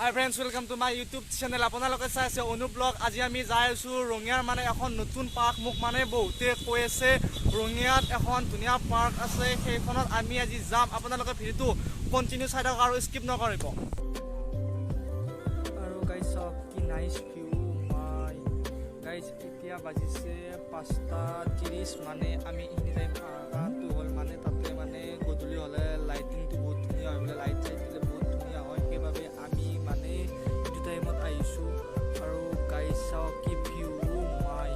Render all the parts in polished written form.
Hi friends, welcome to my YouTube channel. আপোনালোকে চাই আছে অনুপ ব্লগ। আজি আমি যাই আছো ৰঙিয়াৰ মানে এখন নতুন পাৰ্ক। মোক মানে বহুতে কৈ আছে ৰঙিয়াত এখন ধুনীয়া পাৰ্ক আছে, সেইখনত আমি আজি যাম। আপোনালোকে ভিডিঅ'টো কন্টিনিউ চাই থাকক আৰু স্কিপ নকৰিব। আৰু গাইস কি নাইস ভিউ মাই গাইস, এতিয়া বাজিছে 5:30 মানে আমি ইনি টাইম পাৰ্কটো হ'ল মানে তাতে মানে গধূলি হ'লে লাইটিংটো বহুত ধুনীয়া হয়, মানে লাইট চাইট দিলে বহুত ধুনীয়া হয়, সেইবাবে আমি মানে এইটো টাইমত আহিছোঁ। আৰু গাইস চাওক কি ভিউ মাই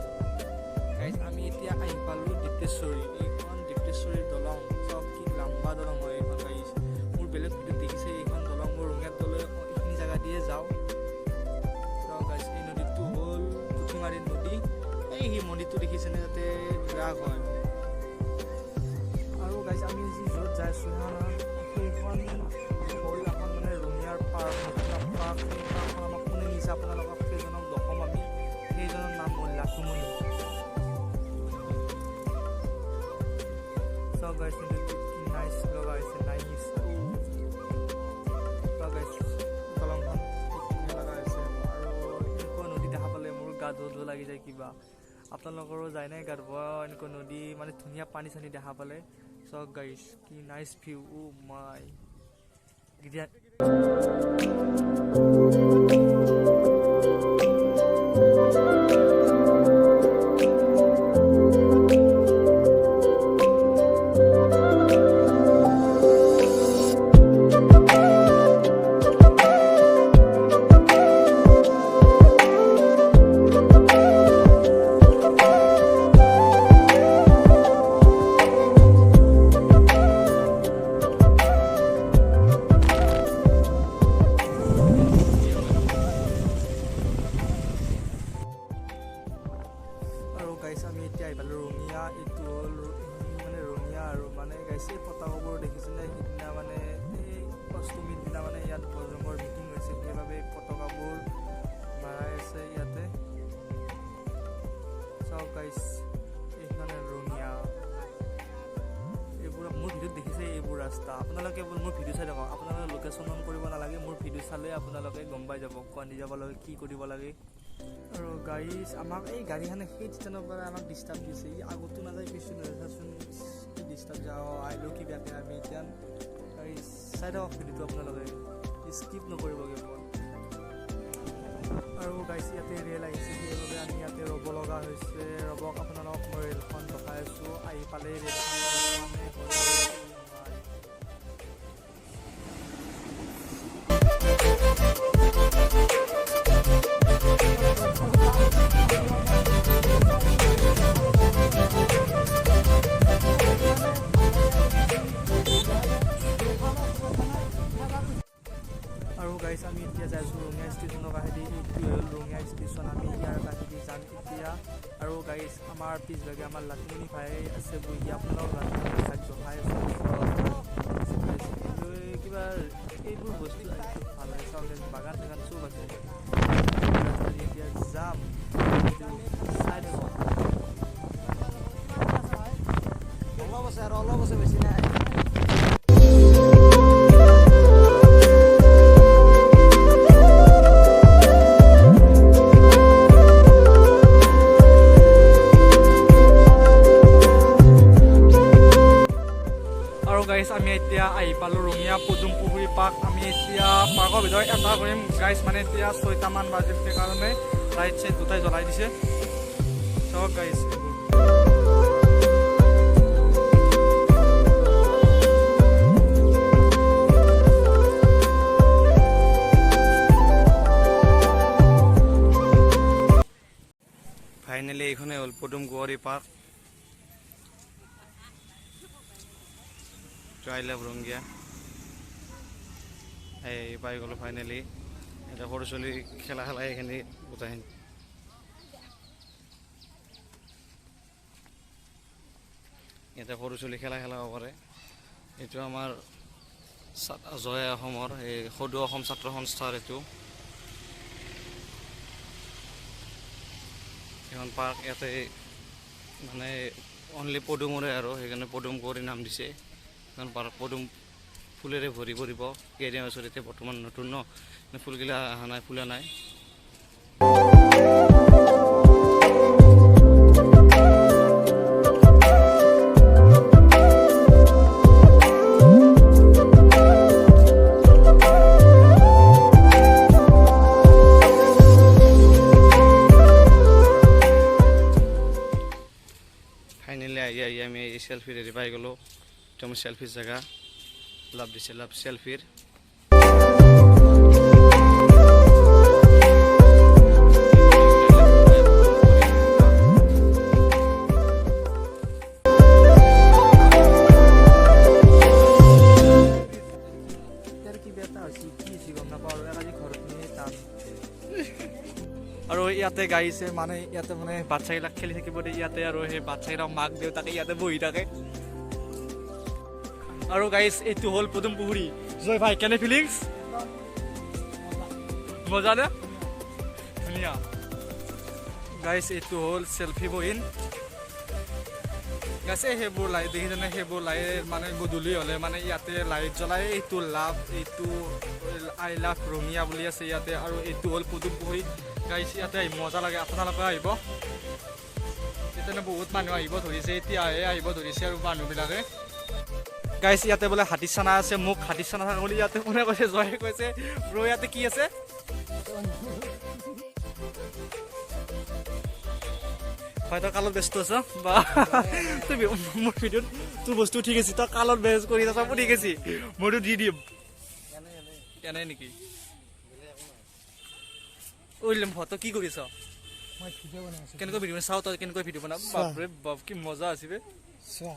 গাইস, আমি এতিয়া আহি পালোঁ ডিপ্টেশ্বৰী। এইখন ডিপ্টেশ্বৰীৰ দলং চাওক, কি লম্বা দলং হয় এইখন গাইস। মোৰ বেলেগ ভিডিঅ'ত দেখিছে এইখন দলং, মোৰ ৰঙিয়াত গ'লে এইখিনি জেগা দিয়ে যাওঁ। চাওক গাইস, এই নদীটো হ'ল পুঠিমাৰী নদী। এই মন্দিৰটো দেখিছেনে, তাতে ৰাগ হয়। আৰু গাইস আমি যি য'ত যাই আছোঁ সেইখন হ'ল এখন মানে ৰঙিয়াৰ পাৰ্ক, পাৰ্ক। সেই পাৰ্কখন আমাক কোনে নিছে আপোনালোকক সেইজনক দখম আমি। সেইজনৰ নাম হ'ল লাকুমণি। চাওক গাইস, কি নাইচ লগা হৈছে, নাইচ। চাওক গাইস, দলংখন ধুনীয়া লগা হৈছে। আৰু এনেকুৱা নদী দেখা পালে মোৰ গা ধুৱ লাগি যায় কিবা। আপোনালোকৰো যায় নাই গা ধুব এনেকুৱা নদী, মানে ধুনীয়া পানী চানী দেখা পালে? চাওক গাইস, কি নাইচ ভিউ মাই। গাইছ আমি এতিয়া আহি পালোঁ ৰঙিয়া। এইটো হ'ল মানে ৰঙিয়া। আৰু মানে গাইছ এই পতাকাবোৰ দেখিছিলে সিদিনা, মানে এই অষ্টমীৰ দিনা মানে ইয়াত বজৰঙৰ মিটিং হৈছিল, সেইবাবে পতাকাবোৰ মাৰাই আছে ইয়াতে। চাওক গাইছ, এইখনে ৰঙিয়া। এইবোৰ মোৰ ভিডিঅ'ত দেখিছে এইবোৰ ৰাস্তা। আপোনালোকে মোৰ ভিডিঅ' চাই থাকক, আপোনালোকে লোকেশ্যন অন কৰিব নালাগে, মোৰ ভিডিঅ' চালে আপোনালোকে গম পাই যাব কোৱানি যাব লাগে, কি কৰিব লাগে। আৰু গাইছ আমাক এই গাড়ীখনে সেই ষ্টেণ্ডৰ পৰা আমাক ডিষ্টাৰ্ব দিছে। ই আগতো নাযায়, পিছতো নাযায়, চাচোন কি ডিষ্টাৰ্ব যাওঁ আহিলোঁ কিবাকৈ। আমি এতিয়া গাইছ চাই থাকক ভিডিঅ'টো, আপোনালোকে স্কিপ নকৰিব কেৱল। আৰু গাইছ ইয়াতে ৰেল আহিছে, সেইবাবে আমি ইয়াতে ৰ'ব লগা হৈছে। ৰ'বক, আপোনালোকক মই ৰেলখন দেখাই আছোঁ। আহি পালে ৰেলখন আৰু গাইছ আমি এতিয়া যাই আছোঁ ৰঙিয়া ষ্টেচনৰ কাষেদি। এইটো হ'ল ৰঙিয়া ষ্টেচন, আমি ইয়াৰ কাষেদি যাম এতিয়া। আৰু গাইছ আমাৰ পিছভাগে আমাৰ লাকুমণি ভাই আছে বহি, আপোনালোকক লাকুমণি ভাইক জহাই আছোঁ। কিবা এইবোৰ বস্তু ভাল হয়, চাউল বাগান চাগান চব আছে। এতিয়া যাম চাই থাকক। অলপ আছে আৰু অলপ আছে, বেছি নাই। গাইছ আমি এতিয়া আহি পালোঁ ৰঙিয়া পদুম পুখুৰী পাৰ্ক। আমি এতিয়া পাৰ্কৰ ভিতৰত এণ্টাৰ কৰিম গাইছ। মানে এতিয়া 6টামান বাজিছে কাৰণে লাইট চাইট দুটাই জ্বলাই দিছে। চাওক গাইছ, ফাইনেলি এইখনে হ'ল পদুম কুঁৱৰী পাৰ্ক। I love Rangia. এই পাই গ'লোঁ ফাইনেলি। এতিয়া সৰু ছোৱালী খেলা এইখিনি গোটেইখিনি। ইয়াতে সৰু ছোৱালী খেলা কৰে। এইটো আমাৰ জয় অসমৰ এই সদৌ অসম ছাত্ৰ সংস্থাৰ এইটো এখন পাৰ্ক। ইয়াতে মানে অনলি পদুমৰে, আৰু সেইকাৰণে পদুম কুঁৱৰী নাম দিছে। এখন পাৰ্ক পদুম ফুলেৰে ভৰি পৰিব কেইদিন বছৰ এতিয়া বৰ্তমান নতুন ন ফুলগিলা অহা নাই ফুলা নাই ফাইনেলি আহি আমি সেলফি ৰেডি পাই গ'লোঁ এইটো আমাৰ সেলফিৰ জেগা লাভ দিছে লাভ সেলফিৰ আৰু ইয়াতে গাইছে মানে ইয়াতে মানে বাচ্চাগিলাক খেলি থাকিব দিয়ে ইয়াতে আৰু সেই বাচ্চাগিলাক মাক দেউতাকে ইয়াতে বহি থাকে আৰু গাইছ এইটো হ'ল পদুম পুখুৰী জয় ভাই কেনে ফিলিংছ মজা নে ধুনীয়া গাইছ এইটো হ'ল চেলফি পইণ্ট গাইছে সেইবোৰ লাইট দেখিছেনে সেইবোৰ লাইট মানে গধূলি হ'লে মানে ইয়াতে লাইট জ্বলাই এইটো লাভ এইটো আই লাভ ৰঙিয়া বুলি আছে ইয়াতে আৰু এইটো হ'ল পদুম পুখুৰী গাইছ ইয়াতে আহি মজা লাগে আপোনালোকে আহিব ইয়াতে বহুত মানুহ আহিব ধৰিছে এতিয়াহে আহিব ধৰিছে আৰু মানুহবিলাকে গাইছ ইয়াতে বোলে হাতী চানা আছে মোক হাতী চানা থাকে বুলি ইয়াতে কোনে কৈছে জয়ে কৈছে ব্ৰ ইয়াতে কি আছে হয় তই কালত ব্যস্ত আছ বা তুমি মোৰ ভিডিঅ'ত তোৰ বস্তু ঠিক আছে তই কালত বেজ কৰি আছ চব ঠিক আছে মইতো দি দিম এনে নেকি ওইলম ফটো কি কৰিছ মই ভিডিঅ' বনাই আছো কেনেকৈ ভিডিঅ' চাও তই কেনেকৈ ভিডিঅ' বনাব বাপৰে বাপ কি মজা আছে বে চোৱা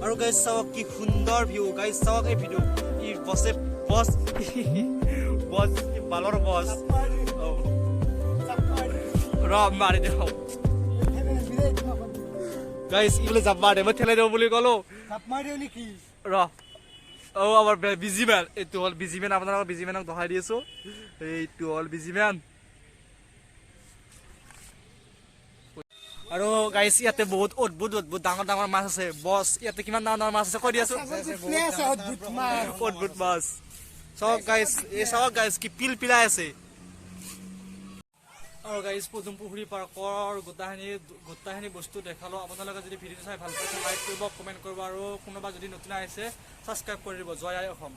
আৰু গাইস চাওক কি সুন্দৰ ভিউ গাইস চাওক এই ভিডিঅ' ই বছে বস বস কি বালৰ বস ৰ মাৰি দেখাও গাইস ইবলে জাবাৰে মই ঠেলাই দেব বুলি কলো জাপ মাৰিও নেকি ৰ ও আমাৰ বিজিম্যান এইটো হল বিজিম্যান আপোনালোকক বিজিম্যানক দেখাই দি আছো এইটো হল বিজিম্যান আৰু গাইস ইয়াতে বহুত অদ্ভুত অদ্ভুত ডাঙৰ ডাঙৰ মাছ আছে বস ইয়াতে কিমান ডাঙৰ ডাঙৰ মাছ আছে কৈ দি আছো অদ্ভুত মাছ চাওক গাইস এই চাওক গাইস কি পিলপিলাই আছে আৰু গাইস পদুম পুখুৰী পাৰ্কৰ গোটাখিনি বস্তু দেখালো আপোনালোকে যদি ভিডিঅ' চাই ভাল পাইছে লাইক কৰিব কমেন্ট কৰিব আৰু কোনোবা যদি নতুন আহিছে সাবস্ক্ৰাইব কৰি দিব জয় আই অসম